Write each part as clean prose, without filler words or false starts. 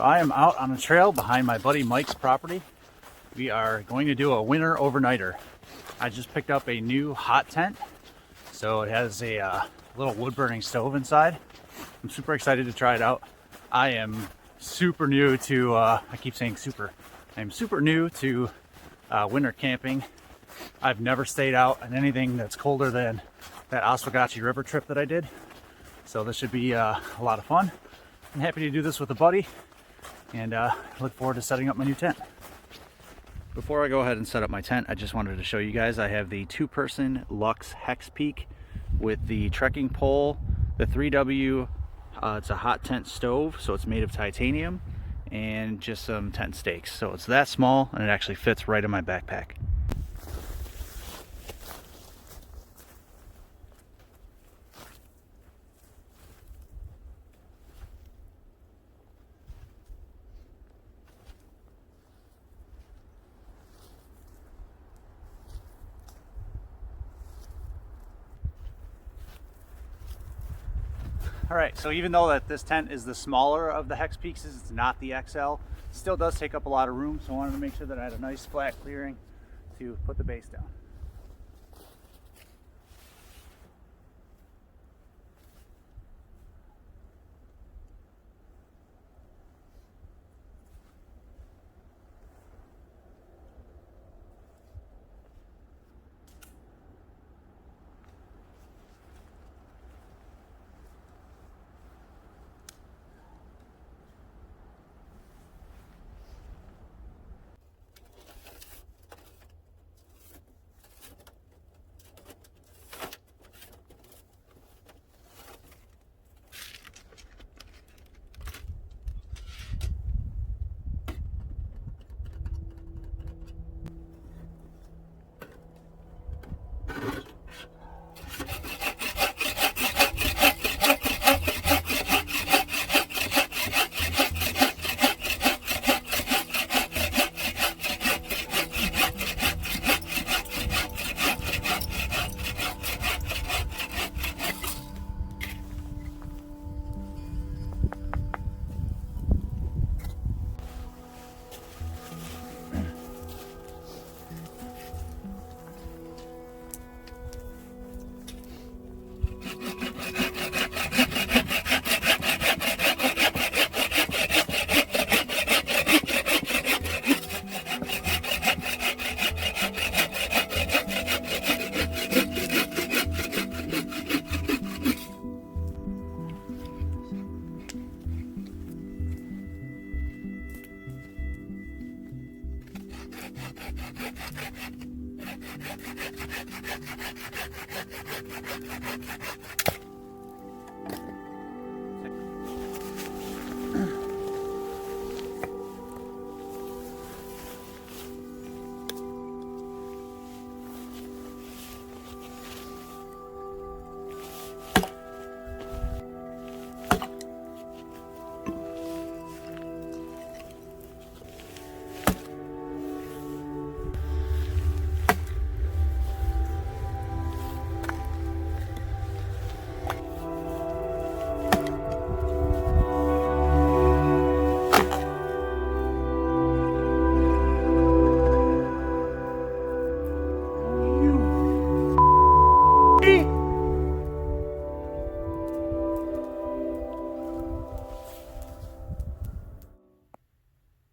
I am out on a trail behind my buddy Mike's property. We are going to do a winter overnighter. I just picked up a new hot tent. So it has a little wood burning stove inside. I'm super excited to try it out. I am super new to, I keep saying super. I'm super new to winter camping. I've never stayed out on anything that's colder than that Oswegatchie River trip that I did. So this should be a lot of fun. I'm happy to do this with a buddy and look forward to setting up my new tent. Before I go ahead and set up my tent, I just wanted to show you guys I have the 2-person Luxe Hexpeak with the trekking pole, the 3W, it's a hot tent stove, so it's made of titanium, and just some tent stakes. So it's that small and it actually fits right in my backpack. All right, so even though that this tent is the smaller of the Hexpeaks, it's not the XL, it still does take up a lot of room, so I wanted to make sure that I had a nice flat clearing to put the base down.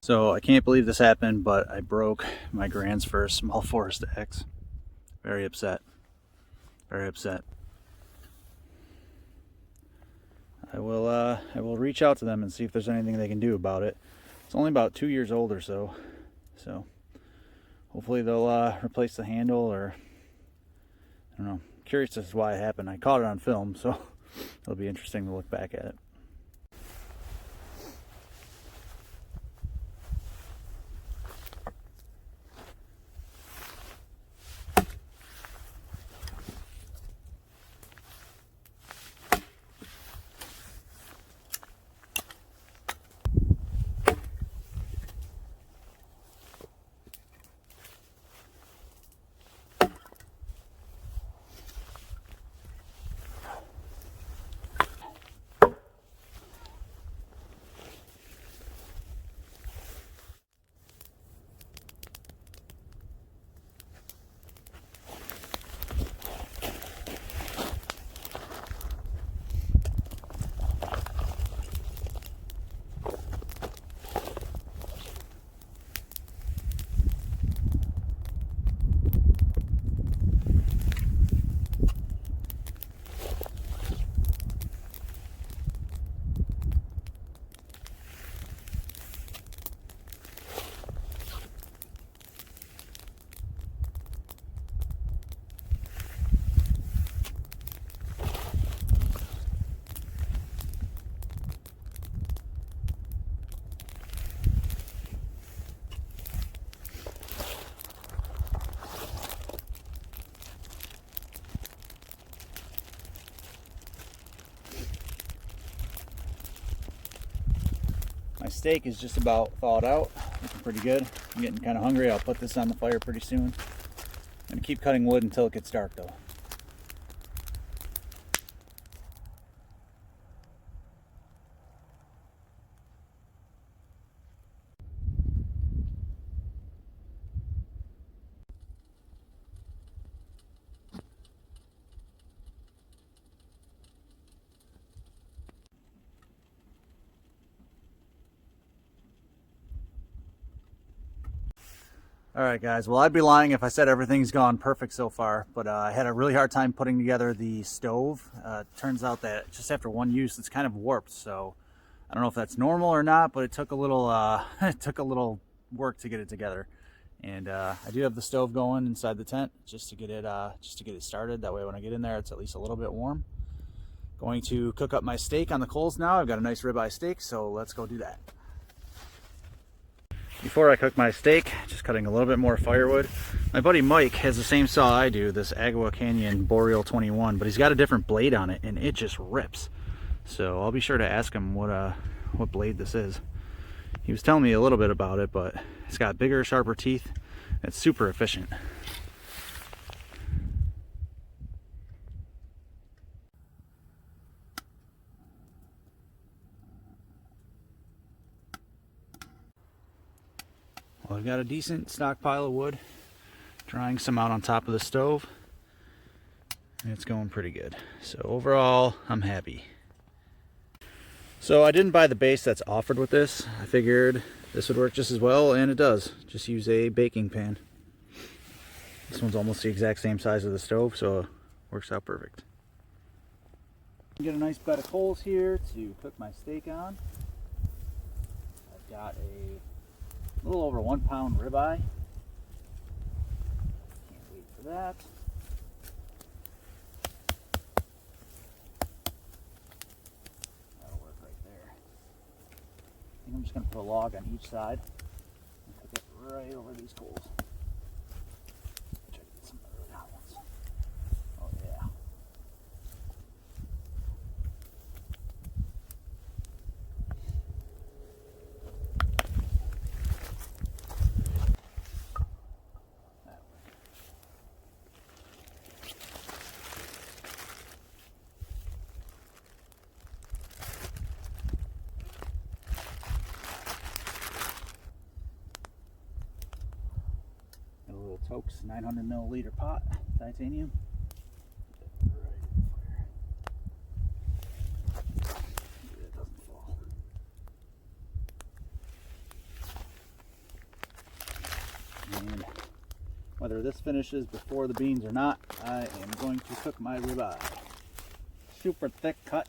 So I can't believe this happened, but I broke my Gransfors Small Forest X. Very upset. Very upset. I will reach out to them and see if there's anything they can do about it. It's only about 2 years old or so. So hopefully they'll replace the handle, or I don't know. Curious as to why it happened. I caught it on film, so it'll be interesting to look back at it. My steak is just about thawed out, looking pretty good. I'm getting kind of hungry. I'll put this on the fire pretty soon. I'm gonna keep cutting wood until it gets dark though. Alright guys, well I'd be lying if I said everything's gone perfect so far, but I had a really hard time putting together the stove. Turns out that just after one use it's kind of warped, so I don't know if that's normal or not, but it took a little it took a little work to get it together. And I do have the stove going inside the tent just to get it started. That way when I get in there it's at least a little bit warm. Going to cook up my steak on the coals now. I've got a nice ribeye steak, so let's go do that. Before I cook my steak, just cutting a little bit more firewood. My buddy Mike has the same saw I do, this Agua Canyon Boreal 21, but he's got a different blade on it and it just rips. So I'll be sure to ask him what blade this is. He was telling me a little bit about it, but it's got bigger, sharper teeth. It's super efficient. Well, I've got a decent stockpile of wood, drying some out on top of the stove, and it's going pretty good. So overall, I'm happy. So I didn't buy the base that's offered with this. I figured this would work just as well, and it does. Just use a baking pan. This one's almost the exact same size as the stove, so it works out perfect. Get a nice bed of coals here to cook my steak on. I've got a little over 1 pound ribeye. Can't wait for that. That'll work right there. I think I'm just going to put a log on each side and cook it right over these coals. Try to get some of the hot ones. Oh yeah. Tokes 900 milliliter pot, titanium. Right in the fire. It doesn't fall. And whether this finishes before the beans or not, I am going to cook my ribeye. Super thick cut.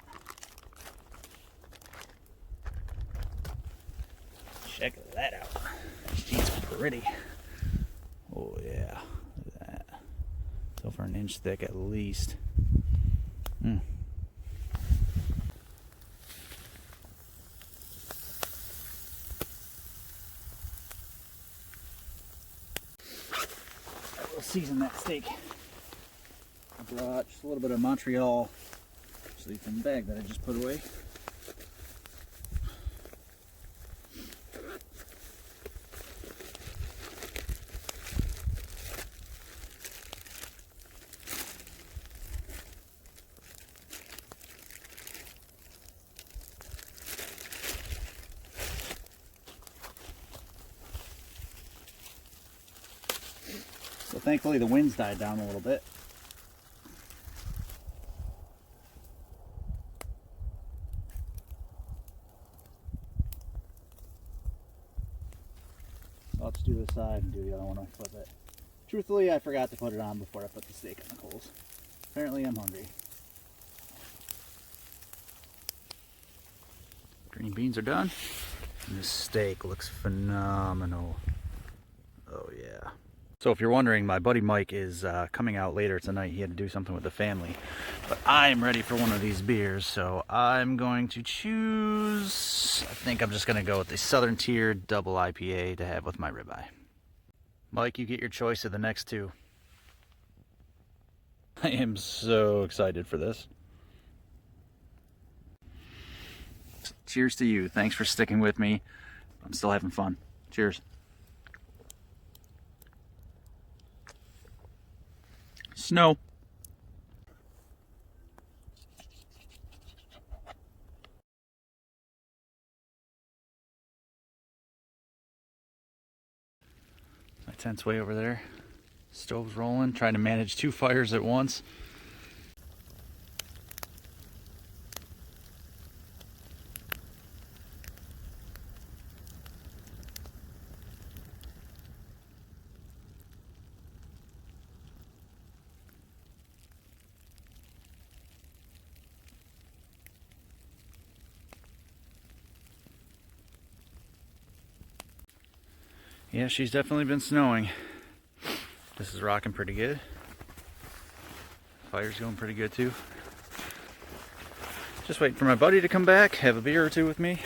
Check that out. She's pretty. Oh yeah, look at that. It's over an inch thick at least. I will season that steak. I brought just a little bit of Montreal, actually from the bag that I just put away. So thankfully the wind's died down a little bit. So I'll just do this side and do the other one when I flip it. Truthfully, I forgot to put it on before I put the steak on the coals. Apparently I'm hungry. Green beans are done. And this steak looks phenomenal. Oh yeah. So if you're wondering, my buddy Mike is coming out later tonight. He had to do something with the family. But I'm ready for one of these beers, so I'm going to choose... I think I'm just going to go with the Southern Tier Double IPA to have with my ribeye. Mike, you get your choice of the next two. I am so excited for this. Cheers. cheers to you. Thanks for sticking with me. I'm still having fun. Cheers. Snow. My tent's way over there. Stove's rolling, trying to manage 2 fires at once. Yeah, she's definitely been snowing. This is rocking pretty good. Fire's going pretty good too. Just waiting for my buddy to come back, have a beer or two with me,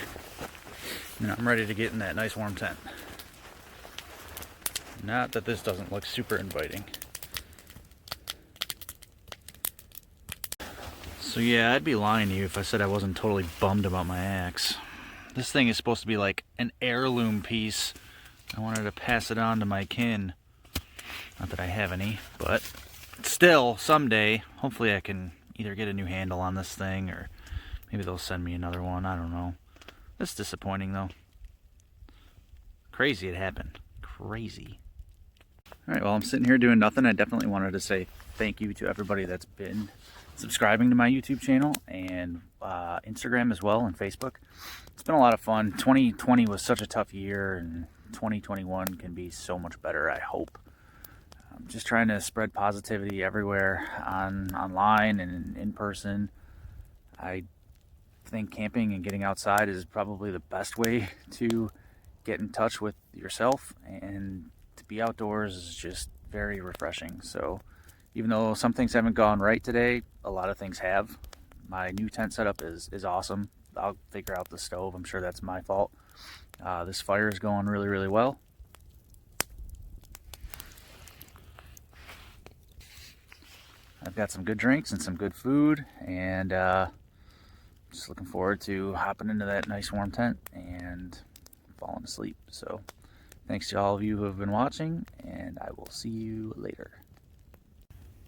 and I'm ready to get in that nice warm tent. Not that this doesn't look super inviting. So yeah, I'd be lying to you if I said I wasn't totally bummed about my axe. This thing is supposed to be like an heirloom piece. I wanted to pass it on to my kin. Not that I have any, but still, someday, hopefully I can either get a new handle on this thing or maybe they'll send me another one. I don't know. That's disappointing though. Crazy it happened. Crazy. Alright, well, I'm sitting here doing nothing. I definitely wanted to say thank you to everybody that's been subscribing to my YouTube channel and Instagram as well, and Facebook. It's been a lot of fun. 2020 was such a tough year, and 2021 can be so much better, I hope. I'm just trying to spread positivity everywhere, online and in person. I think camping and getting outside is probably the best way to get in touch with yourself, and to be outdoors is just very refreshing. So even though some things haven't gone right today, a lot of things have. My new tent setup is awesome. I'll figure out the stove. I'm sure that's my fault. This fire is going really, really well. I've got some good drinks and some good food, and just looking forward to hopping into that nice warm tent and falling asleep. So thanks to all of you who have been watching, and I will see you later.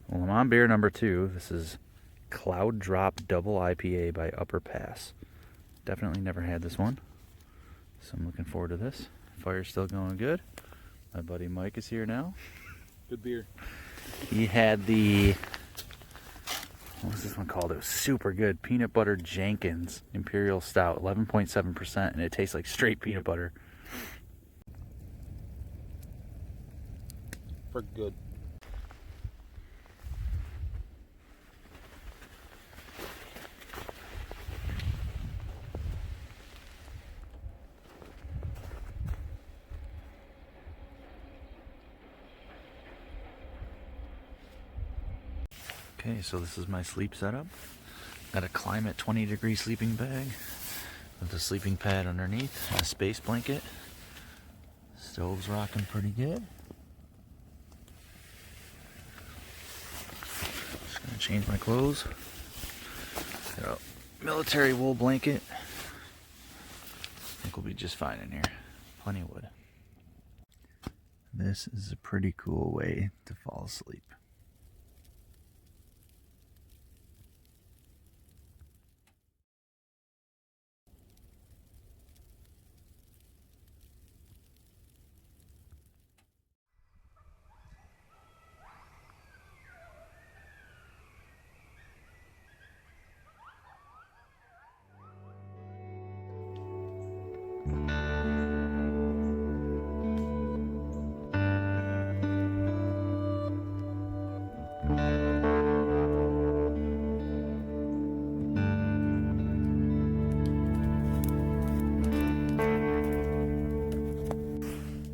Well, I'm on beer number 2. This is Cloud Drop Double IPA by Upper Pass. Definitely never had this one, so I'm looking forward to this. Fire's still going good. My buddy Mike is here now. Good beer. He had the, what was this one called? It was super good. Peanut Butter Jenkins Imperial Stout, 11.7%, and it tastes like straight peanut butter. For good. Okay, so this is my sleep setup. Got a Climate 20-degree sleeping bag with a sleeping pad underneath and a space blanket. Stove's rocking pretty good. Just gonna change my clothes. Got a military wool blanket. I think we'll be just fine in here. Plenty of wood. This is a pretty cool way to fall asleep.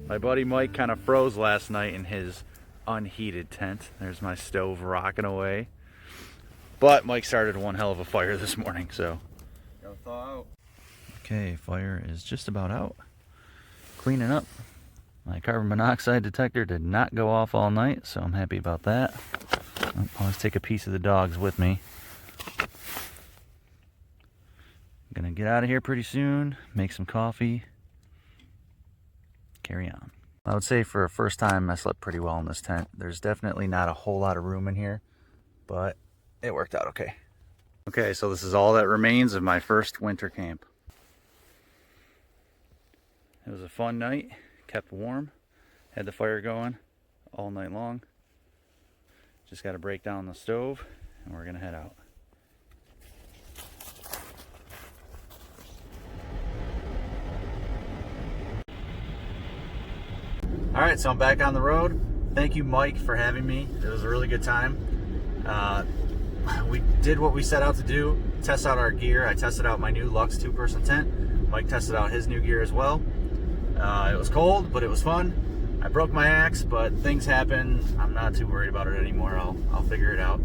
My buddy Mike kind of froze last night in his unheated tent. There's my stove rocking away. But Mike started one hell of a fire this morning, so. Gotta thaw out. Okay, fire is just about out. Cleaning up. My carbon monoxide detector did not go off all night, so I'm happy about that. I'll always take a piece of the dogs with me. Gonna get out of here pretty soon, make some coffee, carry on. I would say for a first time I slept pretty well in this tent. There's definitely not a whole lot of room in here, but it worked out okay. Okay, so this is all that remains of my first winter camp. It was a fun night, kept warm, had the fire going all night long. Just got to break down the stove and we're gonna head out. All right, so I'm back on the road. Thank you, Mike, for having me. It was a really good time. We did what we set out to do, test out our gear. I tested out my new Luxe 2-person tent. Mike tested out his new gear as well. It was cold, but it was fun. I broke my axe, but things happen. I'm not too worried about it anymore. I'll figure it out.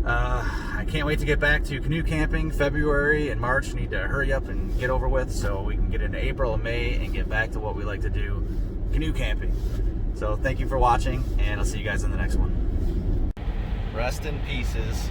I can't wait to get back to canoe camping. February and March need to hurry up and get over with so we can get into April and May and get back to what we like to do, canoe camping. So thank you for watching, and I'll see you guys in the next one. Rest in pieces.